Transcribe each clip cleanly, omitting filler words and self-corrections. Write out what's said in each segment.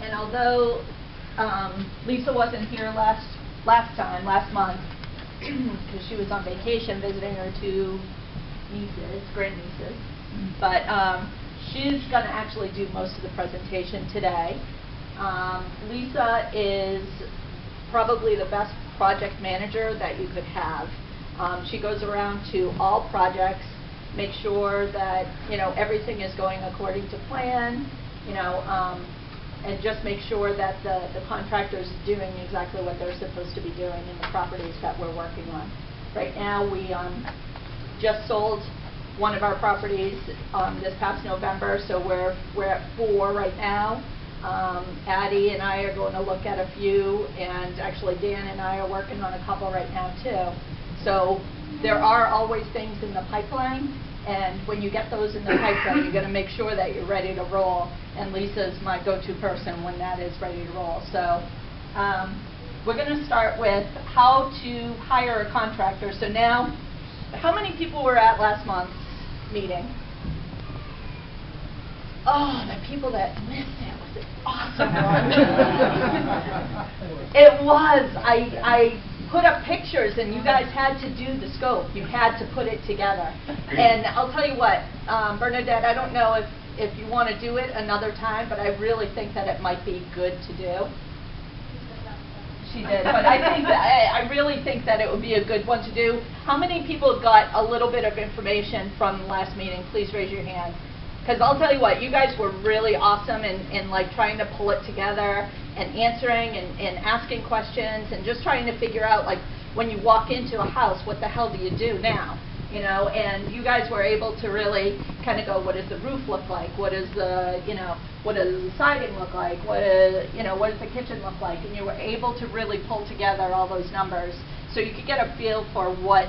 And although Lisa wasn't here last month, because she was on vacation visiting her two nieces, grandnieces, but she's going to actually do most of the presentation today. Lisa is probably the best project manager that you could have. She goes around to all projects, make sure that everything is going according to plan, and just make sure that the contractor's doing exactly what they're supposed to be doing in the properties that we're working on. Right now, we just sold one of our properties this past November, so we're at 4 right now. Addie and I are going to look at a few, and actually Dan and I are working on a couple right now too. So there are always things in the pipeline, and when you get those in the pipeline, you're going to make sure that you're ready to roll. And Lisa's my go-to person when that is ready to roll. So we're going to start with how to hire a contractor. So now, how many people were at last month's meeting? Oh, the people that missed it was an awesome one. It was. I put up pictures, and you guys had to do the scope. You had to put it together. And I'll tell you what, Bernadette, I don't know if you want to do it another time, but I really think that it might be good to do. She did, but I really think that it would be a good one to do. How many people got a little bit of information from last meeting? Please raise your hand. Because I'll tell you what, you guys were really awesome in like trying to pull it together and answering and asking questions and just trying to figure out, like, when you walk into a house, what the hell do you do now? And you guys were able to really kind of go, what does the roof look like? What is the, what does the siding look like? What does the kitchen look like? And you were able to really pull together all those numbers so you could get a feel for what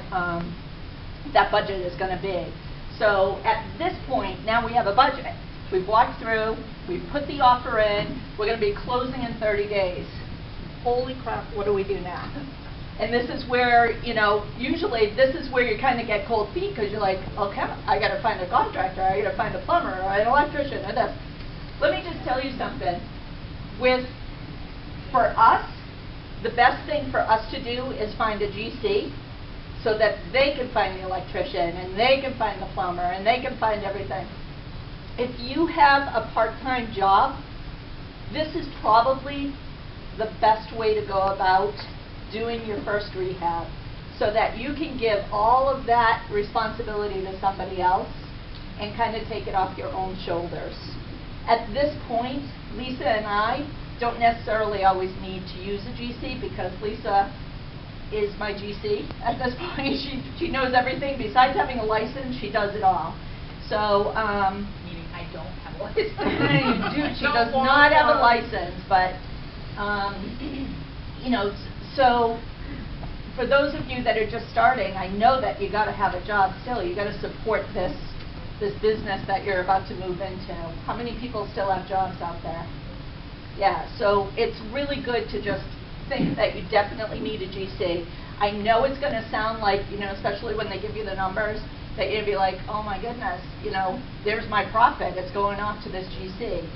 that budget is going to be. So at this point, now we have a budget. We've walked through, we've put the offer in, we're going to be closing in 30 days. Holy crap, what do we do now? And this is where, usually this is where you kind of get cold feet, because you're like, okay, I got to find a contractor, I got to find a plumber, or an electrician, or this. Let me just tell you something. For us, the best thing for us to do is find a GC, so that they can find the electrician, and they can find the plumber, and they can find everything. If you have a part-time job, this is probably the best way to go about doing your first rehab, so that you can give all of that responsibility to somebody else and kind of take it off your own shoulders. At this point, Lisa and I don't necessarily always need to use a GC, because Lisa is my GC at this point. She knows everything. Besides having a license, she does it all. So, meaning I don't have a license. She does not have a license, but so for those of you that are just starting, I know that you got to have a job still. You got to support this business that you're about to move into. How many people still have jobs out there? Yeah. So it's really good to just think that you definitely need a GC. I know it's going to sound like, especially when they give you the numbers, that you'd be like, oh my goodness, there's my profit, it's going off to this GC.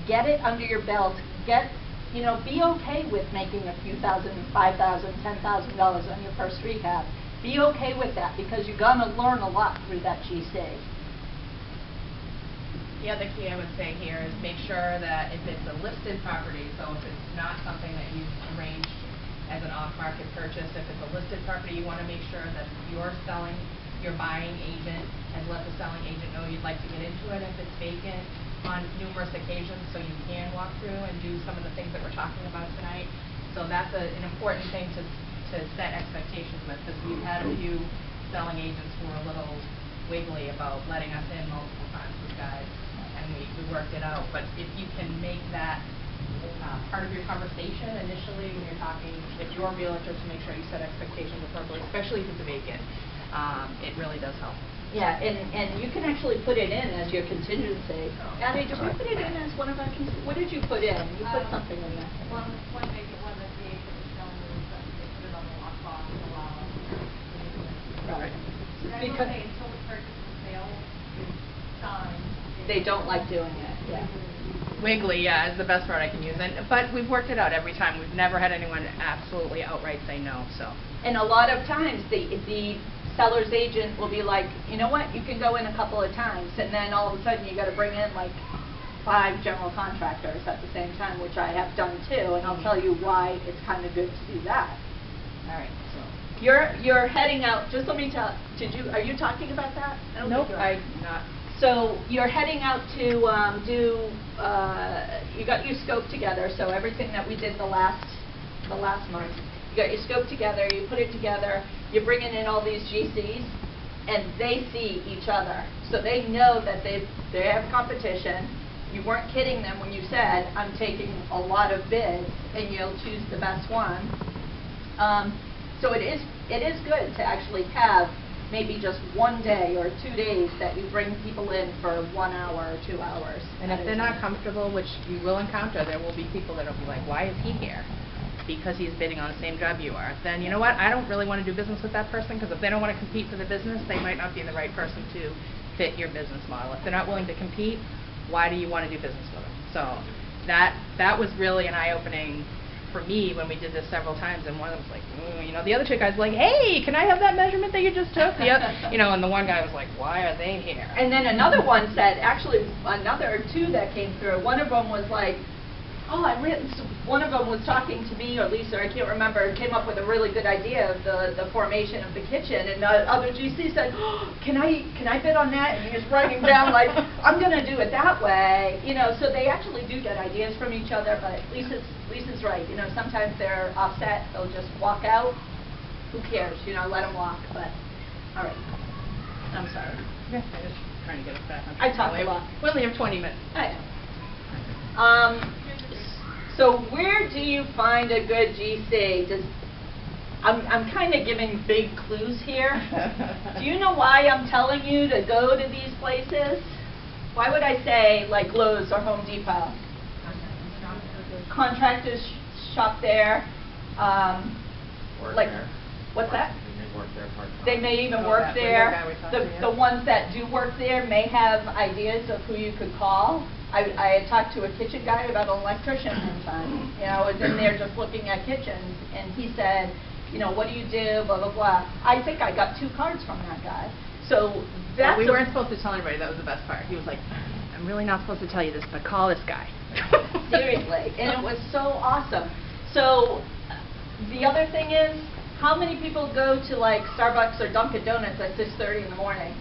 Get it under your belt. Be okay with making a few thousand, $5,000, $10,000 on your first rehab. Be okay with that, because you're going to learn a lot through that GC. The other key I would say here is make sure that if it's a listed property, so if it's not something that you've arranged as an off-market purchase, if it's a listed property, you want to make sure that your buying agent has let the selling agent know you'd like to get into it if it's vacant on numerous occasions, so you can walk through and do some of the things that we're talking about tonight. So that's an important thing to set expectations with, because we've had a few selling agents who were a little wiggly about letting us in multiple times with guys. And we worked it out. But if you can make that part of your conversation initially when you're talking with your realtor, to make sure you set expectations appropriately, especially if it's a vacant, it really does help. Yeah, and you can actually put it in as your contingency. Addie, did you put it in as one of our contingencies? What did you put in? You put something in there. One vacant, one that the agent was telling me that they put it on the lockbox to allow us to. Right. Because until the purchase and sale is signed, they don't like doing it. Yeah. Wiggly, yeah, is the best word I can use. But we've worked it out every time. We've never had anyone absolutely outright say no. So. And a lot of times, the seller's agent will be like, you know what, you can go in a couple of times, and then all of a sudden you got to bring in like 5 general contractors at the same time, which I have done too, and I'll tell you why it's kind of good to do that. All right, so you're heading out. Just let me tell. Are you talking about that? I don't Nope, think you are. I'm not. So you're heading out to you got your scope together. So everything that we did the last month, you got your scope together. You put it together. You're bringing in all these GCs, and they see each other, so they know that they have competition. You weren't kidding them when you said, I'm taking a lot of bids, and you'll choose the best one. So it is good to actually have maybe just one day or 2 days that you bring people in for 1 hour or 2 hours. And if they're not comfortable, which you will encounter, there will be people that will be like, why is he here? Because he's bidding on the same job you are. Then you know what? I don't really want to do business with that person, because if they don't want to compete for the business, they might not be the right person to fit your business model. If they're not willing to compete, why do you want to do business with them? So that was really an eye-opening for me when we did this several times, and one of them was like, you know, the other two guys were like, hey, can I have that measurement that you just took? You know, and the one guy was like, why are they here? And then another one said, actually, another 2 that came through, one of them was like, oh, one of them was talking to me or Lisa, I can't remember, came up with a really good idea of the formation of the kitchen, and the other GC said, oh, can I bid on that? And he was writing down like, I'm going to do it that way, you know. So they actually do get ideas from each other. But Lisa's right, you know, sometimes they're upset, they'll just walk out. Who cares, you know, let them walk. But all right, I'm sorry. Yeah, I'm just trying to get us back on I track. talk a lot. We only have 20 minutes. I know. So where do you find a good GC? I'm kind of giving big clues here. Do you know why I'm telling you to go to these places? Why would I say like Lowe's or Home Depot? Contractors shop there. Work like, there. what's that? They may work there part-time. They may even Oh, work that there. window guy we talked to, yeah. The ones that do work there may have ideas of who you could call. I had talked to a kitchen guy about an electrician one time. You know, I was in there just looking at kitchens, and he said, you know, what do you do, blah, blah, blah. I think I got 2 cards from that guy. So that's we weren't supposed to tell anybody. That was the best part. He was like, I'm really not supposed to tell you this, but call this guy. Seriously, and it was so awesome. So the other thing is, how many people go to like Starbucks or Dunkin' Donuts at 6:30 in the morning?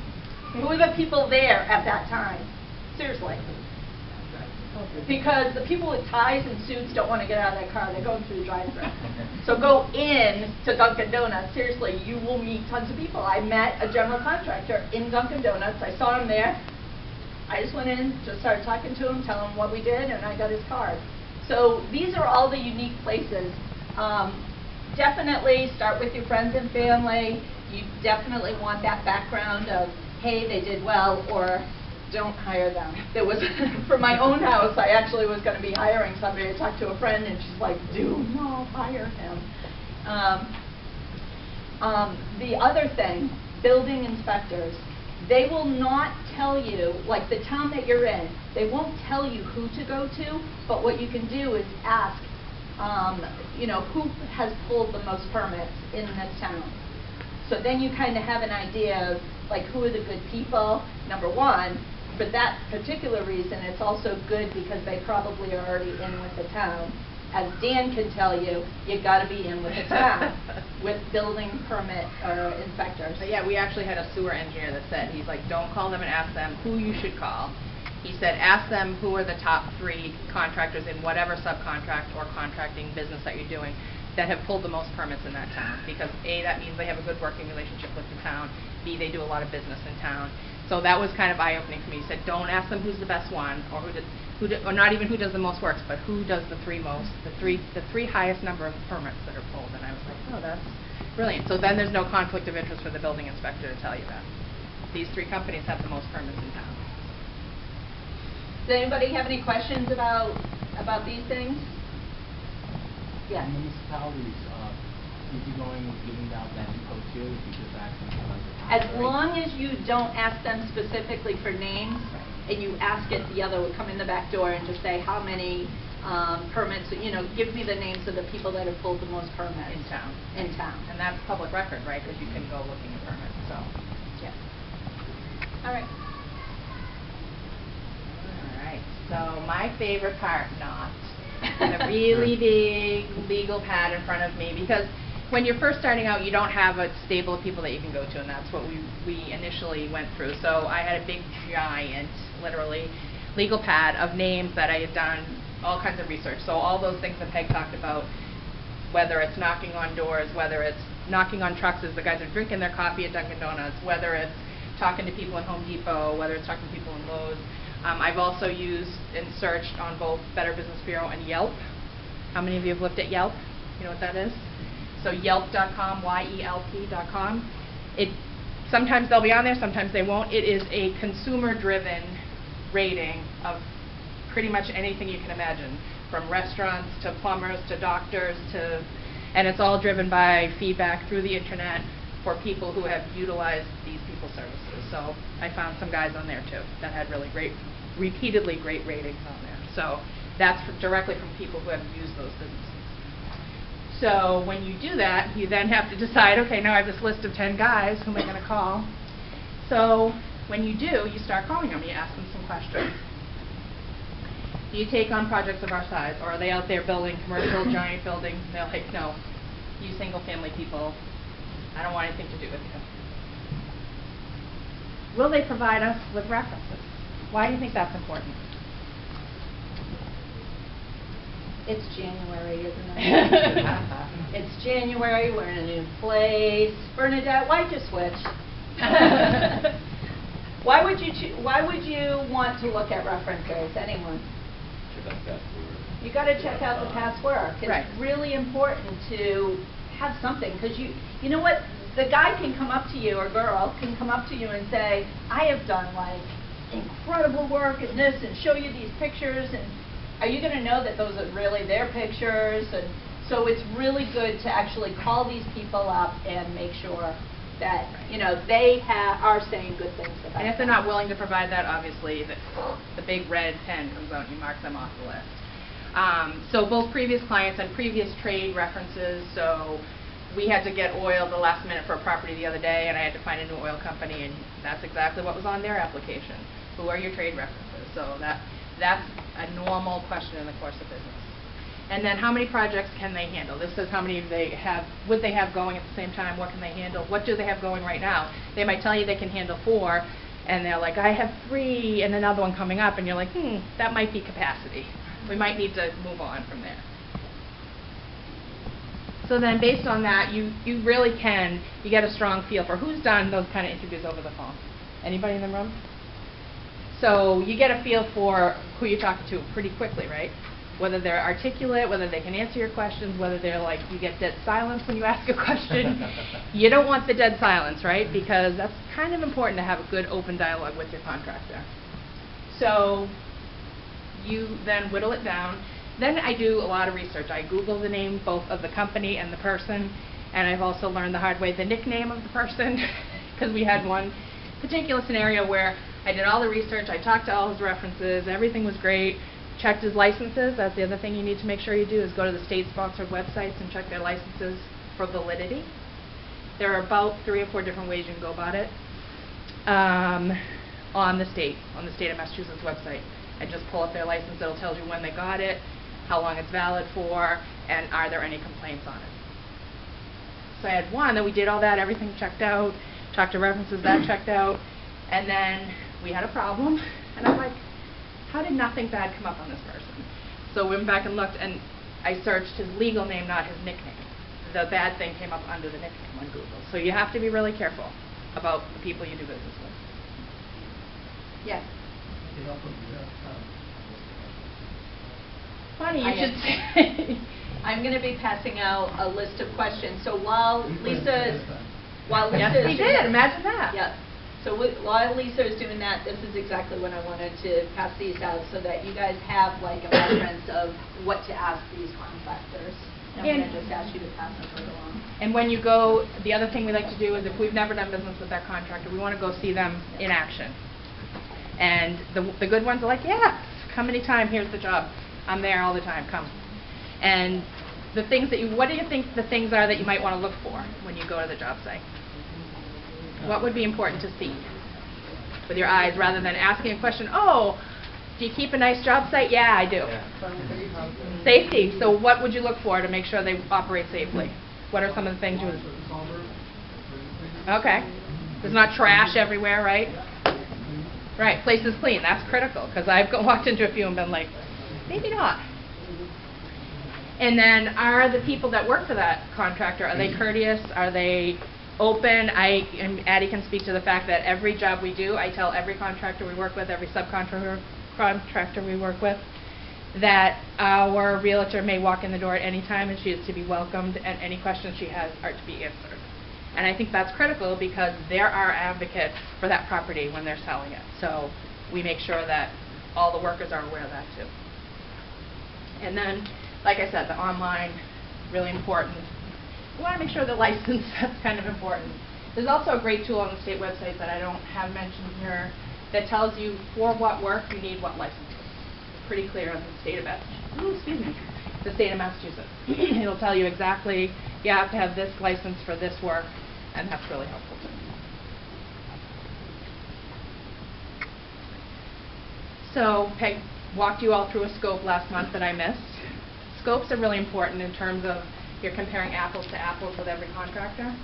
Who are the people there at that time? Seriously. Because the people with ties and suits don't want to get out of their car. They're going through the drive-thru. So go in to Dunkin' Donuts. Seriously, you will meet tons of people. I met a general contractor in Dunkin' Donuts. I saw him there. I just went in, just started talking to him, telling him what we did, and I got his card. So these are all the unique places. Definitely start with your friends and family. You definitely want that background of, hey, they did well, or don't hire them. There was, for my own house, I actually was going to be hiring somebody. I talked to a friend, and she's like, do not hire him. The other thing, building inspectors, they will not tell you, like the town that you're in, they won't tell you who to go to, but what you can do is ask, you know, who has pulled the most permits in this town. So then you kind of have an idea of, like, who are the good people, number one. For that particular reason, it's also good because they probably are already in with the town. As Dan can tell you, you've got to be in with the town with building permit or inspectors. But yeah, we actually had a sewer engineer that said, he's like, don't call them and ask them who you should call. He said, ask them who are the top 3 contractors in whatever subcontract or contracting business that you're doing that have pulled the most permits in that town. Because A, that means they have a good working relationship with the town. B, they do a lot of business in town. So that was kind of eye-opening for me. He said, don't ask them who's the best one, or or not even who does the most works, but who does the 3 most, the three highest number of permits that are pulled. And I was like, oh, that's brilliant. So then there's no conflict of interest for the building inspector to tell you that. These 3 companies have the most permits in town. Does anybody have any questions about these things? Yeah. Municipalities, easy going with giving out that info too, if you just ask them for like the As long as you don't ask them specifically for names, and you ask it, the other would come in the back door and just say how many permits, give me the names of the people that have pulled the most permits. In town. In town. And that's public record, right? Because you can go looking at permits, so. Yeah. All right. All right, so my favorite part, not the really big legal pad in front of me, because when you're first starting out, you don't have a stable of people that you can go to, and that's what we initially went through. So I had a big, giant, literally, legal pad of names that I had done all kinds of research. So all those things that Peg talked about, whether it's knocking on doors, whether it's knocking on trucks as the guys are drinking their coffee at Dunkin' Donuts, whether it's talking to people in Home Depot, whether it's talking to people in Lowe's. I've also used and searched on both Better Business Bureau and Yelp. How many of you have looked at Yelp? You know what that is? So Yelp.com, YELP.com. Sometimes they'll be on there, sometimes they won't. It is a consumer-driven rating of pretty much anything you can imagine, from restaurants to plumbers to doctors and it's all driven by feedback through the internet for people who have utilized these people's services. So I found some guys on there too that had really great, repeatedly great ratings on there. So that's directly from people who have used those businesses. So when you do that, you then have to decide, okay, now I have this list of 10 guys, who am I going to call? So when you do, you start calling them, you ask them some questions. Do you take on projects of our size, or are they out there building commercial giant buildings? And they're like, no, you single family people, I don't want anything to do with you. Will they provide us with references? Why do you think that's important? It's January, isn't it? It's January, we're in a new place. Bernadette, why'd you switch? Why would you want to look at references? Anyone? Check out past work. You got to check out the past work. It's Right. really important to have something, because you know what? The guy can come up to you, or girl can come up to you and say, I have done like incredible work in this, and show you these pictures, and are you going to know that those are really their pictures? And so it's really good to actually call these people up and make sure that they are saying good things about And if they're them. not willing to provide that, obviously the big red pen comes out and you mark them off the list. So both previous clients and previous trade references. So we had to get oil the last minute for a property the other day, and I had to find a new oil company, and that's exactly what was on their application. Who are your trade references? So that's a normal question in the course of business. And then how many projects can they handle? This says how many would they have going at the same time, what can they handle, what do they have going right now? They might tell you they can handle 4, and they're like, I have 3 and another one coming up, and you're like, that might be capacity. We might need to move on from there. So then based on that, you really can, you get a strong feel for who's done those kind of interviews over the phone. Anybody in the room? So you get a feel for who you're talking to pretty quickly, right? Whether they're articulate, whether they can answer your questions, whether they're like, you get dead silence when you ask a question. You don't want the dead silence, right? Because that's kind of important to have a good open dialogue with your contractor. So you then whittle it down. Then I do a lot of research. I Google the name both of the company and the person, and I've also learned the hard way the nickname of the person, because we had one particular scenario where I did all the research, I talked to all his references, everything was great, checked his licenses. That's the other thing you need to make sure you do, is go to the state-sponsored websites and check their licenses for validity. There are about 3 or 4 different ways you can go about it on the state of Massachusetts website. I just pull up their license. It'll tell you when they got it, how long it's valid for, and are there any complaints on it. So I had one that we did all that, everything checked out, talked to references, that checked out, and then we had a problem, and I'm like, how did nothing bad come up on this person? So we went back and looked, and I searched his legal name, not his nickname. The bad thing came up under the nickname on Google. So you have to be really careful about the people you do business with. Yes? Funny, you should say. I'm going to be passing out a list of questions. So while Lisa is Yes, we did. Imagine that. Yeah. So while Lisa is doing that, this is exactly when I wanted to pass these out, so that you guys have like a reference of what to ask these contractors. I'm going to just ask you to pass them right along. And when you go, the other thing we like to do is, if we've never done business with that contractor, we want to go see them in action. And the good ones are like, yeah, come anytime, here's the job. I'm there all the time, come. And the things that what do you think the things are that you might want to look for when you go to the job site? What would be important to see with your eyes rather than asking a question, oh, do you keep a nice job site? Yeah, I do. Yeah. Safety. So what would you look for to make sure they operate safely? What are some of the things you would... Okay. There's not trash everywhere, right? Right. Place is clean. That's critical because I've walked into a few and been like, maybe not. And then are the people that work for that contractor, are they courteous? Are they open? And Addie can speak to the fact that every job we do, I tell every contractor we work with, every subcontractor we work with, that our realtor may walk in the door at any time and she is to be welcomed and any questions she has are to be answered. And I think that's critical because they're our advocates for that property when they're selling it. So we make sure that all the workers are aware of that too. And then, like I said, the online, really important. We want to make sure the license, that's kind of important. There's also a great tool on the state website that I don't have mentioned here that tells you for what work you need what licenses. Pretty clear on the state of the state of Massachusetts. It'll tell you exactly, you have to have this license for this work, and that's really helpful too. So Peg walked you all through a scope last month that I missed. Scopes are really important in terms of you're comparing apples to apples with every contractor.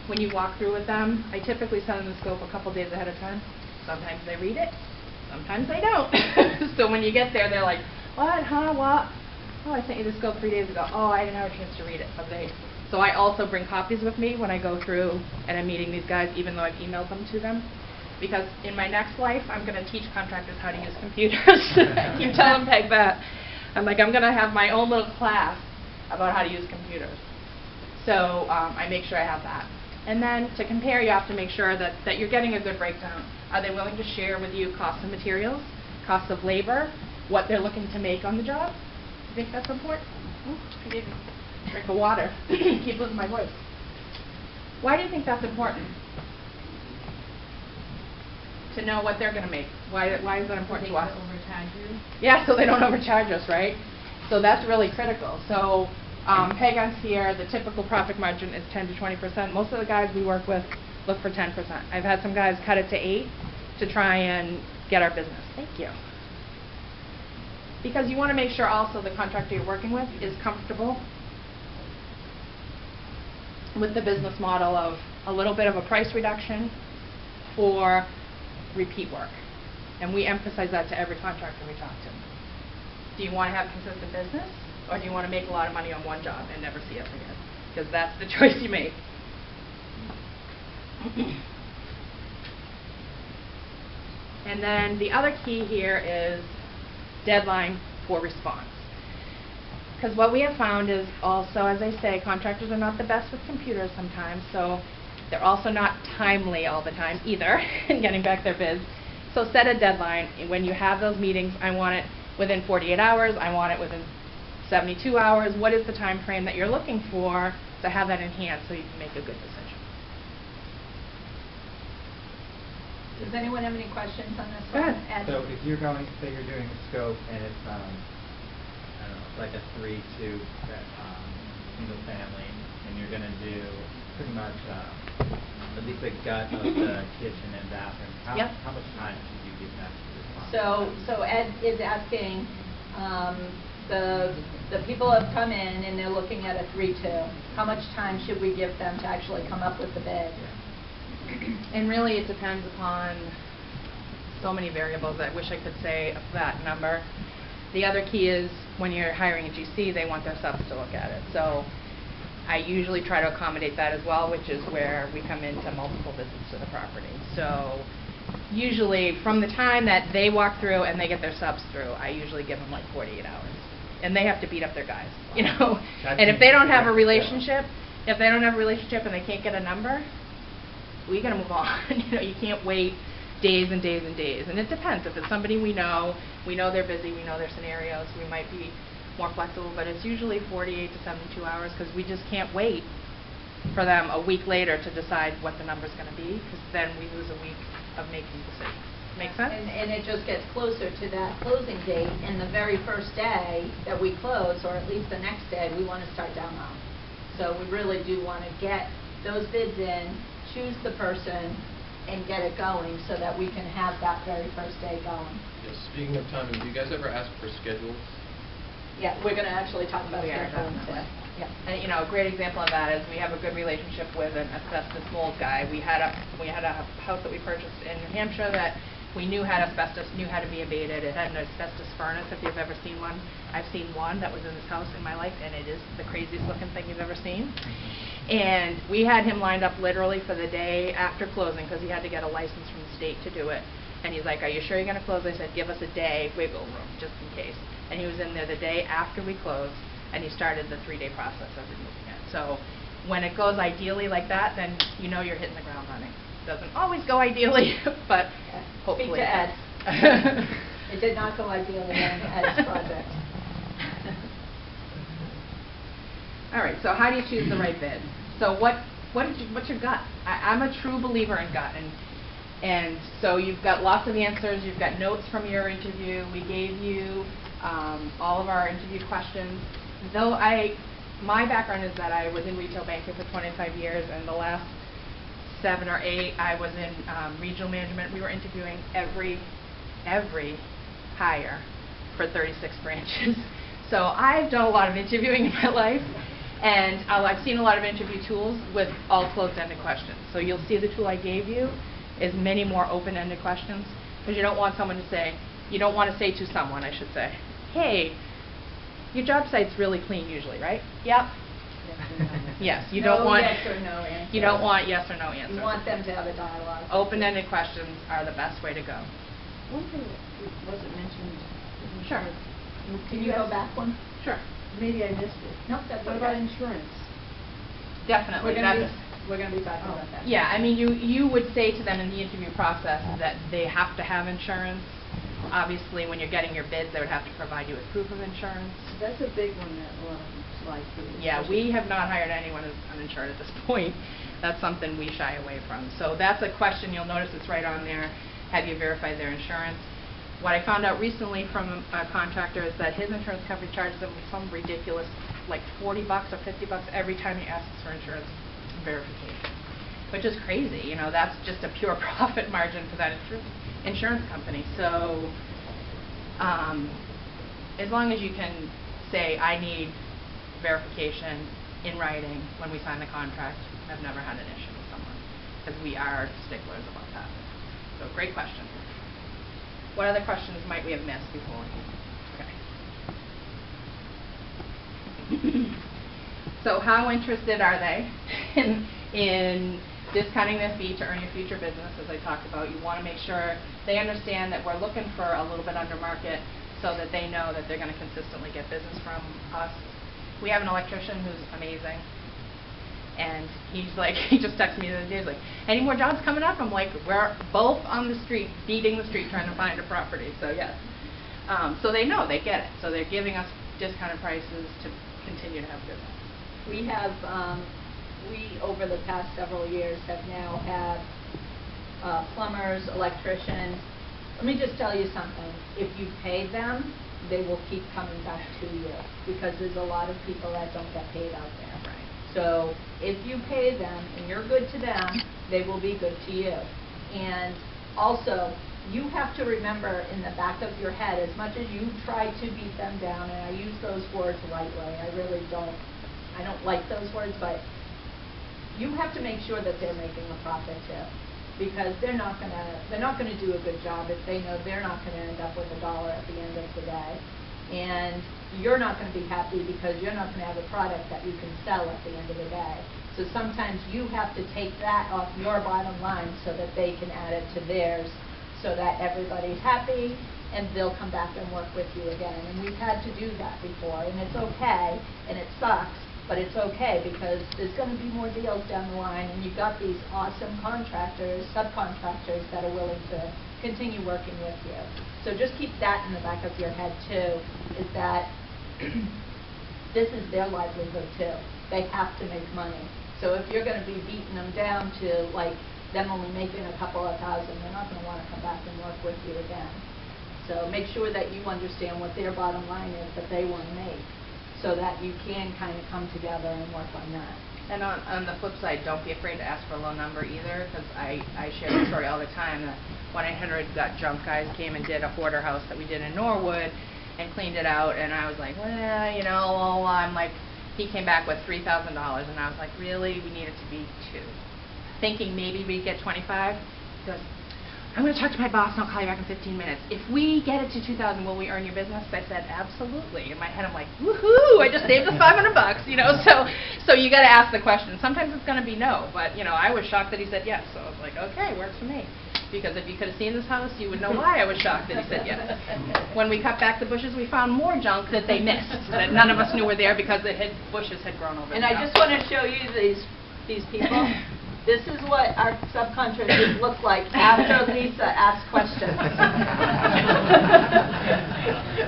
When you walk through with them, I typically send them the scope a couple days ahead of time. Sometimes they read it, sometimes they don't. So when you get there, they're like, what, huh, what? Oh, I sent you the scope 3 days ago. Oh, I didn't have a chance to read it. So I also bring copies with me when I go through and I'm meeting these guys, even though I've emailed them to them. Because in my next life, I'm going to teach contractors how to use computers. I keep telling Peg that. I'm like, I'm going to have my own little class about how to use computers. So I make sure I have that. And then to compare, you have to make sure that you're getting a good breakdown. Are they willing to share with you costs of materials, costs of labor, what they're looking to make on the job? You think that's important? I need a drink of water. Keep losing my voice. Why do you think that's important? To know what they're going to make. Why is that important to us? Overcharge you. Yeah, so they don't overcharge us, right? So that's really critical. So Peg on here, the typical profit margin is 10 to 20%. Most of the guys we work with look for 10%. I've had some guys cut it to 8 to try and get our business. Thank you. Because you want to make sure also the contractor you're working with is comfortable with the business model of a little bit of a price reduction for repeat work. And we emphasize that to every contractor we talk to. Do you want to have consistent business, or do you want to make a lot of money on one job and never see us again? Because that's the choice you make. And then the other key here is deadline for response. Because what we have found is also, as I say, contractors are not the best with computers sometimes, so they're also not timely all the time either in getting back their bids. So set a deadline. When you have those meetings, I want it within 48 hours, I want it within 72 hours. What is the time frame that you're looking for to have that in hand so you can make a good decision? Does anyone have any questions on this Go one? ahead. So if you're going, say you're doing a scope and it's, I don't know, it's like a 3-2 single family, and you're going to do pretty much at least the gut of the kitchen and bathroom, how much time should you give them to respond? So Ed is asking, the people have come in and they're looking at a 3-2. How much time should we give them to actually come up with the bid? And really it depends upon so many variables. I wish I could say a flat number. The other key is when you're hiring a GC, they want their subs to look at it. So I usually try to accommodate that as well, which is where we come into multiple visits to the property. So usually from the time that they walk through and they get their subs through, I usually give them like 48 hours. And they have to beat up their guys, you know. And if they don't have a relationship, and they can't get a number, we gotta move on. You know, you can't wait days and days and days. And it depends. If it's somebody we know they're busy, we know their scenarios, we might be more flexible, but it's usually 48 to 72 hours because we just can't wait for them a week later to decide what the number's going to be, because then we lose a week of making decisions. Make sense? And it just gets closer to that closing date, and the very first day that we close, or at least the next day, we want to start demo. So we really do want to get those bids in, choose the person, and get it going so that we can have that very first day going. Yes, speaking of timing, do you guys ever ask for schedules? Yeah, we're going to actually talk about We are scheduling definitely. today. Yeah. And you know, a great example of that is we have a good relationship with an asbestos mold guy. We had a house that we purchased in New Hampshire that we knew had asbestos, knew how to be abated. It had an asbestos furnace, if you've ever seen one. I've seen one that was in this house in my life, and it is the craziest looking thing you've ever seen. And we had him lined up literally for the day after closing because he had to get a license from the state to do it. And he's like, "Are you sure you're going to close?" I said, "Give us a day wiggle room, just in case." And he was in there the day after we closed, and he started the 3-day process of removing it. So when it goes ideally like that, then you know you're hitting the ground running. Doesn't always go ideally, but hopefully. Speak to Ed. It did not go ideally on Ed's project. All right, so how do you choose the right bid? So what's your gut? I'm a true believer in gut, and so you've got lots of answers. You've got notes from your interview. We gave you all of our interview questions. Though my background is that I was in retail banking for 25 years, and the last 7 or 8 I was in regional management. We were interviewing every hire for 36 branches. So I've done a lot of interviewing in my life, and I've seen a lot of interview tools with all closed-ended questions. So you'll see the tool I gave you is many more open-ended questions, because you don't want someone to say, you don't want to say to someone, I should say, "Hey, your job site's really clean usually, right?" "Yep." Yes, you don't want yes or no answers. You don't want yes or no answers. You want them to have a dialogue. Open-ended questions are the best way to go. One thing that wasn't mentioned. Sure. Can you go back one? Sure. Maybe I missed it. No, that's What okay. about insurance? Definitely. We're going to be talking about that. Yeah, I mean, you would say to them in the interview process that they have to have insurance. Obviously, when you're getting your bids, they would have to provide you with proof of insurance. That's a big one that a lot of them slide through. Yeah, we have not hired anyone who's uninsured at this point. That's something we shy away from. So that's a question you'll notice it's right on there. Have you verified their insurance? What I found out recently from a contractor is that his insurance company charges him some ridiculous, like $40 or $50 every time he asks for insurance verification, which is crazy. You know, that's just a pure profit margin for that insurance company. So as long as you can say, "I need verification in writing when we sign the contract," I've never had an issue with someone, because we are sticklers about that. So great question. What other questions might we have missed before? Okay. So how interested are they in discounting their fee to earn your future business, as I talked about? You want to make sure they understand that we're looking for a little bit under market so that they know that they're going to consistently get business from us. We have an electrician who's amazing, and he's like, he just texted me the other day, he's like, "Any more jobs coming up?" I'm like, "We're both on the street, beating the street, trying to find a property." So yes. So they know, they get it. So they're giving us discounted prices to continue to have business. We have, over the past several years, have now had plumbers, electricians. Let me just tell you something. If you pay them, they will keep coming back to you, because there's a lot of people that don't get paid out there. Right. So if you pay them and you're good to them, they will be good to you. And also, you have to remember in the back of your head, as much as you try to beat them down, and I use those words lightly, I really don't, I don't like those words, but you have to make sure that they're making a profit too, because they're not gonna do a good job if they know they're not gonna end up with $1 at the end of the day. And you're not going to be happy because you're not going to have a product that you can sell at the end of the day. So sometimes you have to take that off your bottom line so that they can add it to theirs, so that everybody's happy and they'll come back and work with you again. And we've had to do that before, and it's okay, and it sucks, but it's okay, because there's going to be more deals down the line, and you've got these awesome contractors, subcontractors that are willing to continue working with you. So just keep that in the back of your head too, is that this is their livelihood too. They have to make money. So if you're going to be beating them down to like them only making a couple of thousand, they're not going to want to come back and work with you again. So make sure that you understand what their bottom line is that they want to make, so that you can kind of come together and work on that. And on the flip side, don't be afraid to ask for a low number either, because I share the story all the time that 1-800 Got Junk guys came and did a hoarder house that we did in Norwood and cleaned it out, and I was like, well, you know, I'm like, he came back with $3,000, and I was like, really? We need it to be 2. Thinking maybe we'd get 25. He goes, I'm going to talk to my boss and I'll call you back in 15 minutes. If we get it to 2,000, will we earn your business? I said, absolutely. In my head, I'm like, woohoo, I just saved us $500, you know. So you got to ask the question. Sometimes it's going to be no, but, you know, I was shocked that he said yes. So I was like, okay, works for me. Because if you could have seen this house, you would know why I was shocked that he said yes. When we cut back the bushes, we found more junk that they missed, that none of us knew were there because the bushes had grown over And the I house. just want to show you these people. This is what our subcontractors look like after Lisa asks questions.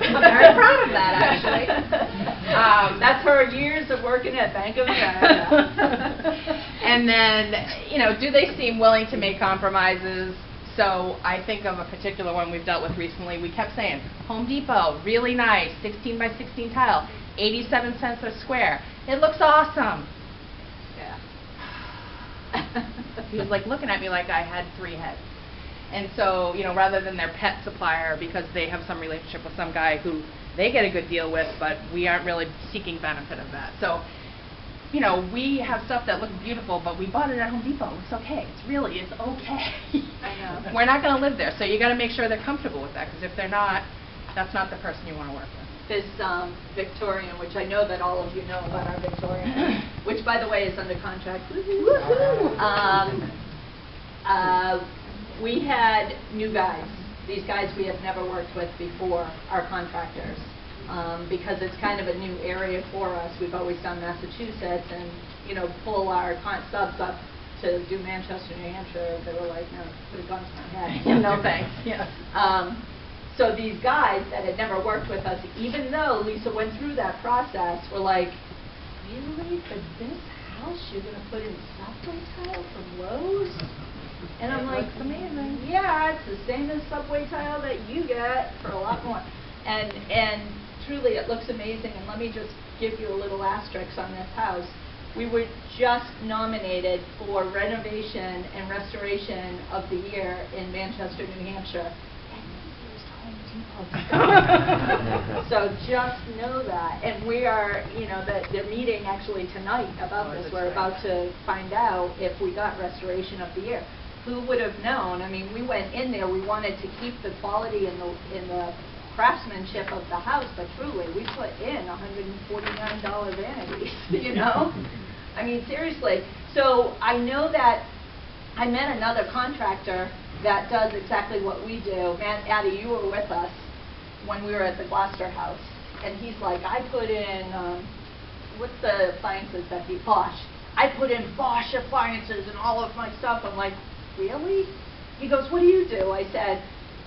I'm very proud of that, actually. That's her years of working at Bank of America. And then, you know, do they seem willing to make compromises? So I think of a particular one we've dealt with recently. We kept saying, Home Depot, really nice, 16 by 16 tile, 87 cents a square. It looks awesome. Yeah. He was like looking at me like I had 3 heads. And so, you know, rather than their pet supplier, because they have some relationship with some guy who they get a good deal with, but we aren't really seeking benefit of that. So, you know, we have stuff that looks beautiful, but we bought it at Home Depot. It's okay. It's okay. I know. We're not going to live there. So you got to make sure they're comfortable with that, because if they're not, that's not the person you want to work with. This Victorian, which I know that all of you know about our Victorian, which by the way is under contract. Woohoo! We had new guys. These guys we have never worked with before, our contractors, because it's kind of a new area for us. We've always done Massachusetts, and you know, pull our subs up to do Manchester, New Hampshire. They were like, no, put a gun to my head. No thanks. Yeah. So these guys that had never worked with us, even though Lisa went through that process, were like, really, for this house you're going to put in subway tile from Lowe's? And I'm like, amazing. Yeah, it's the same as subway tile that you get for a lot more. And truly it looks amazing. And let me just give you a little asterisk on this house. We were just nominated for renovation and restoration of the year in Manchester, New Hampshire. So just know that. And we are, you know, they're meeting actually tonight about this. We're about to find out if we got restoration of the year. Who would have known? I mean, we went in there, we wanted to keep the quality in the craftsmanship of the house, but truly, we put in $149 vanities, you know? I mean, seriously. So I know that I met another contractor that does exactly what we do. Man, Addie, you were with us when we were at the Gloucester house, and he's like, I put in, what's the appliances that he, Bosch. I put in Bosch appliances and all of my stuff. I'm like, really? He goes, what do you do? I said,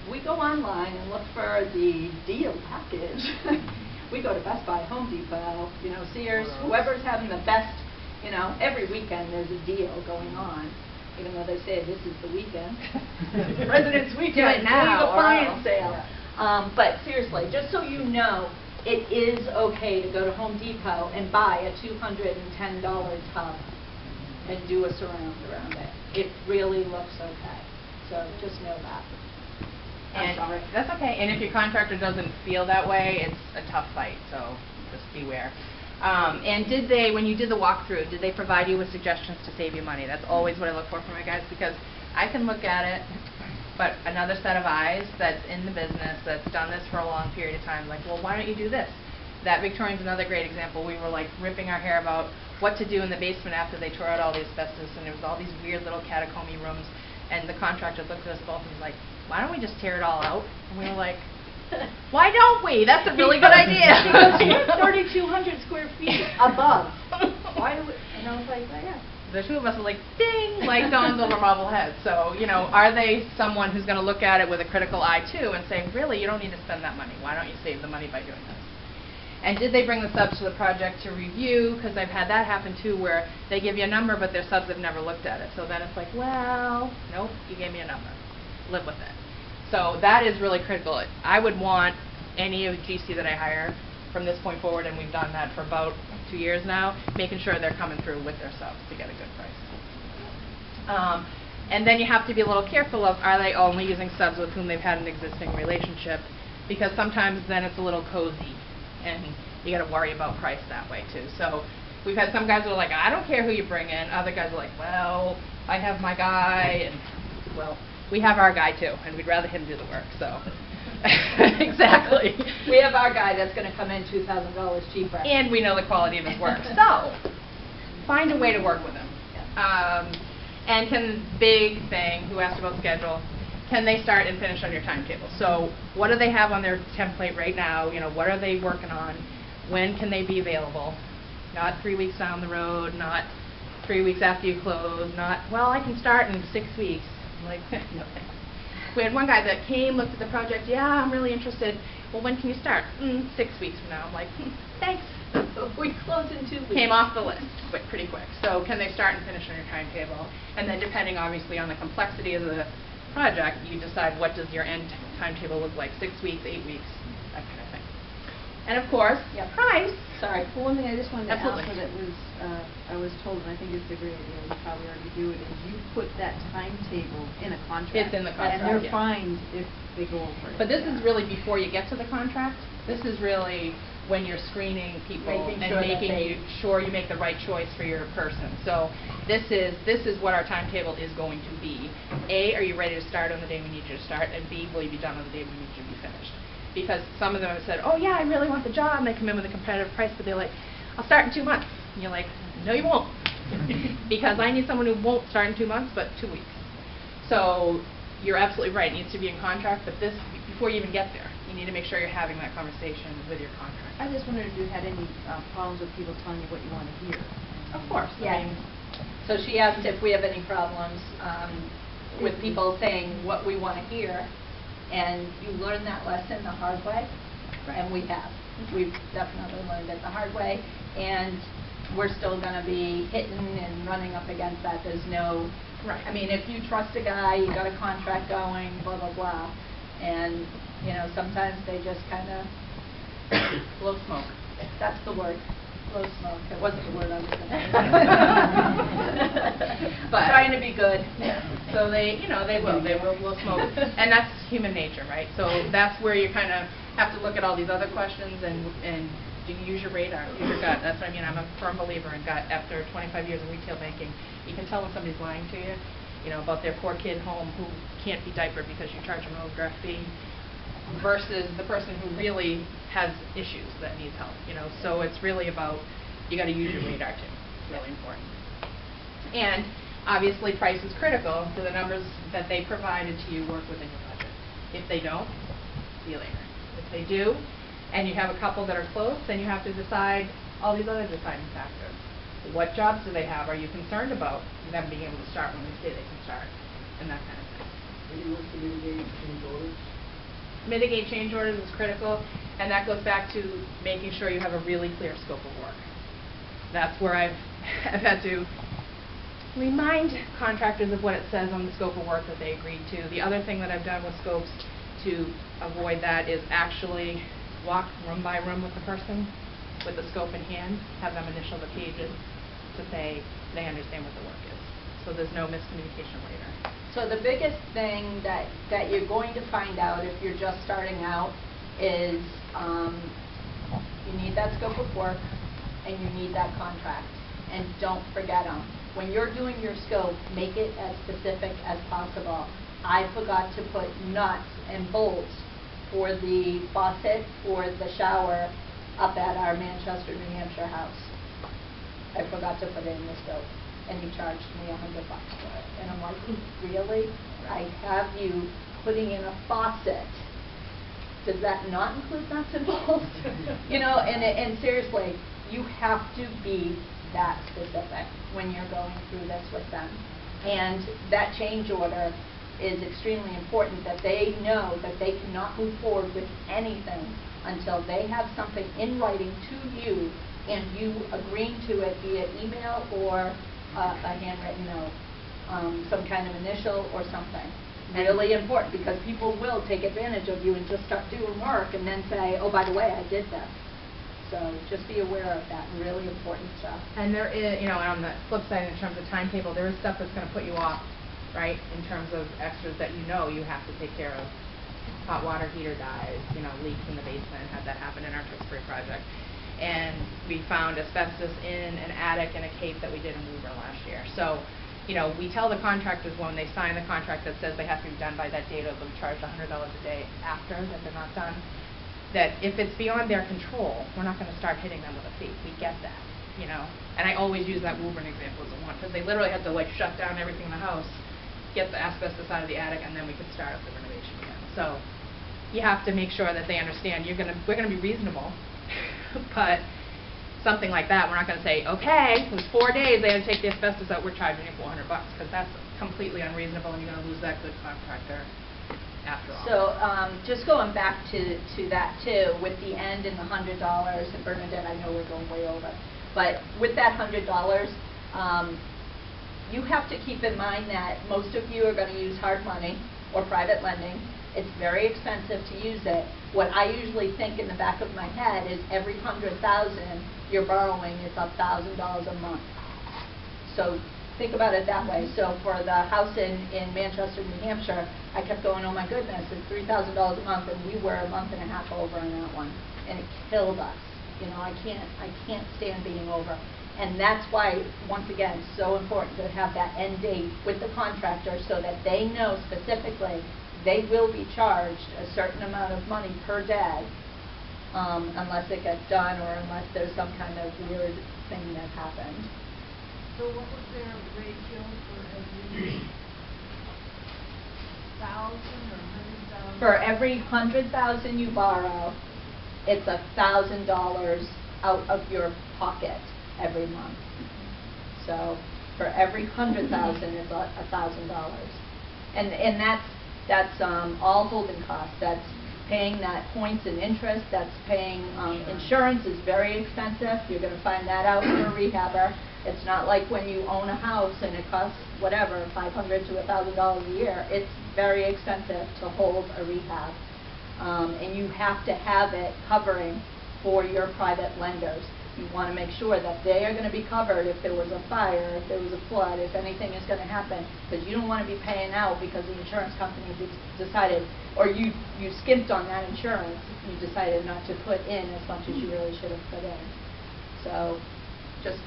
we go online and look for the deal package. We go to Best Buy, Home Depot, you know, Sears, whoever's having the best, you know, every weekend there's a deal going on. Even though they say this is the weekend. President's Weekend, Do it now, big appliance sale. But seriously, just so you know, it is okay to go to Home Depot and buy a $210 tub and do a surround around it. It really looks okay. So just know that. I'm sorry. That's okay. And if your contractor doesn't feel that way, it's a tough fight. So just beware. And did they, when you did the walkthrough, did they provide you with suggestions to save you money? That's always what I look for from my guys, because I can look at it, but another set of eyes that's in the business, that's done this for a long period of time, like, well, why don't you do this? That Victorian's another great example. We were like ripping our hair about what to do in the basement after they tore out all the asbestos, and there was all these weird little catacomby rooms, and the contractor looked at us both and was like, why don't we just tear it all out? And we were like, why don't we? That's a really good idea. Because you're 3,200 square feet above. Why do we? And I was like, well, yeah. The two of us are like, ding, like dawns over marble heads. So, you know, are they someone who's going to look at it with a critical eye too and say, really, you don't need to spend that money. Why don't you save the money by doing this? And did they bring the subs to the project to review? Because I've had that happen too, where they give you a number, but their subs have never looked at it. So then it's like, well, nope, you gave me a number. Live with it. So that is really critical. I would want any of GC that I hire from this point forward, and we've done that for about 2 years now, making sure they're coming through with their subs to get a good price. And then you have to be a little careful of, are they only using subs with whom they've had an existing relationship? Because sometimes then it's a little cozy, and you got to worry about price that way too. So we've had some guys that are like, I don't care who you bring in. Other guys are like, well, I have my guy, and well, we have our guy too, and we'd rather him do the work. So exactly. We have our guy that's going to come in $2,000 cheaper. And we know the quality of his work. So find a way to work with him. And big thing, who asked about schedule, can they start and finish on your timetable? So what do they have on their template right now? You know, what are they working on? When can they be available? Not 3 weeks down the road, not 3 weeks after you close, not, well, I can start in 6 weeks. I'm like, no thanks. We had one guy that came, looked at the project, yeah, I'm really interested. Well, when can you start? 6 weeks from now. I'm like, thanks. We close in 2 weeks. Came off the list pretty quick. So can they start and finish on your timetable? And then depending obviously on the complexity of the project, you decide what does your end timetable look like, 6 weeks, 8 weeks, that kind of thing. And of course, price. Sorry, well, one thing I just wanted to Absolutely. ask, that was, I was told, and I think it's a great idea, you probably already do it, is you put that timetable in a contract. It's in the contract, And they're yeah. fined if they go over it. But this is really before you get to the contract. This is really when you're screening people Making and sure that making sure you make the right choice for your person. So this is what our timetable is going to be. A, are you ready to start on the day we need you to start? And B, will you be done on the day we need you to be finished? Because some of them have said, oh yeah, I really want the job, and they come in with a competitive price, but they're like, I'll start in 2 months. And you're like, no you won't. Because I need someone who won't start in 2 months, but 2 weeks. So you're absolutely right, it needs to be in contract, but this, before you even get there, you need to make sure you're having that conversation with your contract. I just wondered if you had any problems with people telling you what you want to hear. Of course. Yeah. I mean, So she asked if we have any problems with people saying what we want to hear, and you learn that lesson the hard way, and we have. We've definitely learned it the hard way, and we're still going to be hitting and running up against that. There's no, Right. I mean, if you trust a guy, you got a contract going, blah, blah, blah, and, you know, sometimes they just kind of blow smoke. That's the word. Blow smoke. It wasn't the word I was going to But trying to be good. So they will blow smoke, and that's human nature, right? So that's where you kind of have to look at all these other questions and do you use your radar, use your gut. That's what I mean. I'm a firm believer in gut. After 25 years in retail banking, you can tell when somebody's lying to you, you know, about their poor kid home who can't be diapered because you charge them an overdraft fee, versus the person who really has issues that needs help, you know. So it's really about, you got to use your radar too. It's really important. And obviously price is critical, so the numbers that they provided to you work within your budget. If they don't, see you later. If they do, and you have a couple that are close, then you have to decide all these other deciding factors. What jobs do they have? Are you concerned about them being able to start when they say they can start? And that kind of thing. Are you looking to mitigate change orders? Mitigate change orders is critical, and that goes back to making sure you have a really clear scope of work. That's where I've had to remind contractors of what it says on the scope of work that they agreed to. The other thing that I've done with scopes to avoid that is actually walk room by room with the person with the scope in hand, have them initial the pages to say they understand what the work is. So there's no miscommunication later. So the biggest thing that you're going to find out if you're just starting out is you need that scope of work and you need that contract. And don't forget them. When you're doing your scope, make it as specific as possible. I forgot to put nuts and bolts for the faucet for the shower up at our Manchester, New Hampshire house. I forgot to put it in the scope, and he charged me $100 for it. And I'm like, really? I have you putting in a faucet. Does that not include nuts and bolts? You know, and seriously, you have to be that specific when you're going through this with them. And that change order, is extremely important, that they know that they cannot move forward with anything until they have something in writing to you and you agreeing to it via email or a handwritten note, some kind of initial or something. Really important, because people will take advantage of you and just start doing work and then say, oh, by the way, I did this. So just be aware of that, really important stuff. And there is, you know, on the flip side, in terms of timetable, there is stuff that's going to put you off, right, in terms of extras that you know you have to take care of. Hot water heater dies, you know, leaks in the basement, had that happen in our Tewksbury project. And we found asbestos in an attic in a cave that we did in Woburn last year. So, you know, we tell the contractors when they sign the contract that says they have to be done by that date, or they'll be charged $100 a day after that they're not done, that if it's beyond their control, we're not going to start hitting them with a fee. We get that, you know. And I always use that Woburn example as the one, because they literally had to, like, shut down everything in the house, get the asbestos out of the attic, and then we could start up the renovation again. So you have to make sure that they understand we're going to be reasonable, but something like that, we're not going to say, okay, it was 4 days, they had to take the asbestos out, we're charging you $400, because that's completely unreasonable, and you're going to lose that good contractor after all. So just going back to that too, with the end and the $100, and Bernadette, I know we're going way over, but with that $100, you have to keep in mind that most of you are going to use hard money or private lending. It's very expensive to use it. What I usually think in the back of my head is every $100,000 you're borrowing is $1,000 a month. So think about it that way. So for the house in Manchester, New Hampshire, I kept going, oh my goodness, it's $3,000 a month, and we were a month and a half over on that one, and it killed us. You know, I can't stand being over. And that's why, once again, it's so important to have that end date with the contractor so that they know specifically they will be charged a certain amount of money per day, unless it gets done or unless there's some kind of weird thing that happened. So what was their ratio for every 1,000 or 100,000? For every 100,000 you borrow, it's $1,000 out of your pocket every month. So for every 100,000, it's $1,000, and that's all holding costs. That's paying that points and interest. That's paying insurance is very expensive. You're going to find that out for a rehabber. It's not like when you own a house and it costs whatever, $500 to $1,000 a year. It's very expensive to hold a rehab, and you have to have it covering for your private lenders. You want to make sure that they are going to be covered if there was a fire, if there was a flood, if anything is going to happen, because you don't want to be paying out because the insurance company decided, or you skimped on that insurance, you decided not to put in as much as you really should have put in. So just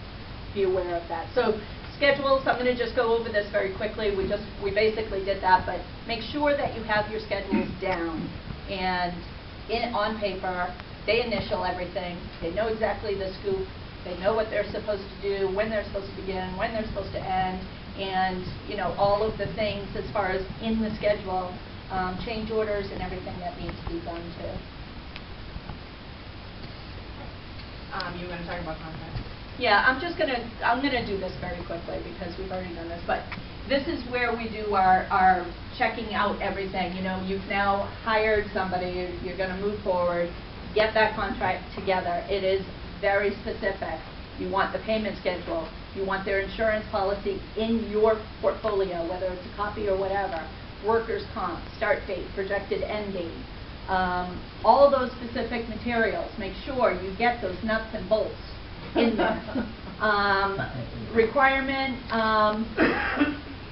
be aware of that. So schedules, I'm going to just go over this very quickly. We basically did that, but make sure that you have your schedules down and on paper. They initial everything. They know exactly the scoop. They know what they're supposed to do, when they're supposed to begin, when they're supposed to end, and you know all of the things as far as in the schedule, change orders and everything that needs to be done too. You were going to talk about contracts? Yeah, I'm gonna do this very quickly because we've already done this, but this is where we do our checking out everything. You know, you've now hired somebody, you're going to move forward. Get that contract together. It is very specific. You want the payment schedule. You want their insurance policy in your portfolio, whether it's a copy or whatever. Workers' comp, start date, projected end date. All those specific materials. Make sure you get those nuts and bolts in there. Requirement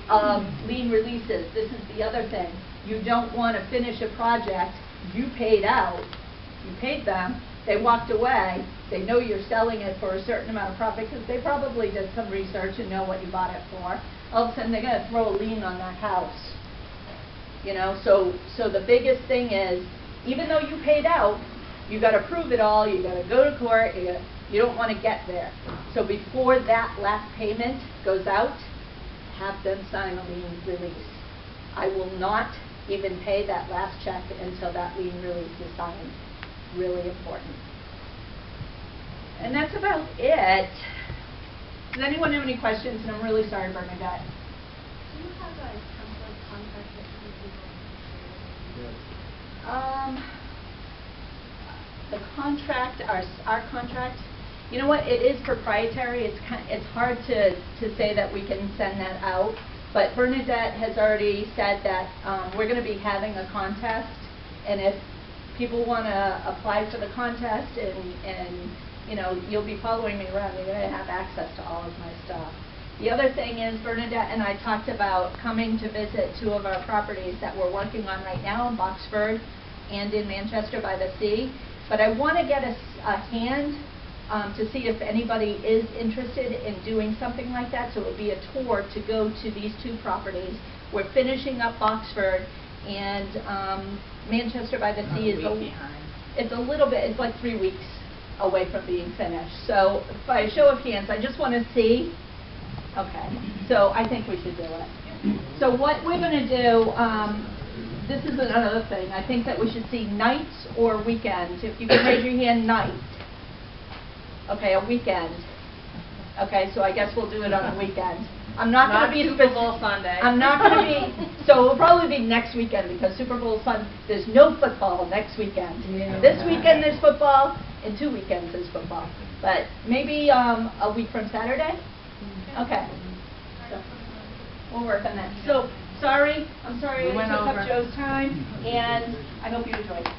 of lien releases. This is the other thing. You don't want to finish a project you paid out. You paid them, they walked away, they know you're selling it for a certain amount of profit because they probably did some research and know what you bought it for. All of a sudden they're going to throw a lien on that house. You know, so the biggest thing is, even though you paid out, you got to prove it all, you got to go to court, you don't want to get there. So before that last payment goes out, have them sign a lien release. I will not even pay that last check until that lien release is signed. Really important. And that's about it. Does anyone have any questions? And I'm really sorry, Bernadette. Do you have a template contract that The contract, our contract, you know what, it is proprietary, it's hard to say that we can send that out, but Bernadette has already said that we're gonna be having a contest, and if people wanna apply for the contest and you know, you'll be following me around, you're gonna have access to all of my stuff. The other thing is Bernadette and I talked about coming to visit 2 of our properties that we're working on right now in Boxford and in Manchester by the Sea. But I want to get a hand to see if anybody is interested in doing something like that. So it would be a tour to go to these 2 properties. We're finishing up Boxford, and Manchester by the Sea is it's a little bit, it's like 3 weeks away from being finished. So by a show of hands, I just want to see. Okay, so I think we should do it. So what we're going to do, this is another thing. I think that we should see nights or weekends. If you can raise your hand, night. Okay, a weekend. Okay, so I guess we'll do it on a weekend. I'm not going to be Super Bowl Sunday. I'm not going to be. So it'll probably be next weekend because Super Bowl Sunday. There's no football next weekend. Yeah. This weekend there's football, and 2 weekends there's football. But maybe a week from Saturday. Okay. So we'll work on that. So sorry. I'm sorry I took up Joe's time, and I hope you enjoyed it.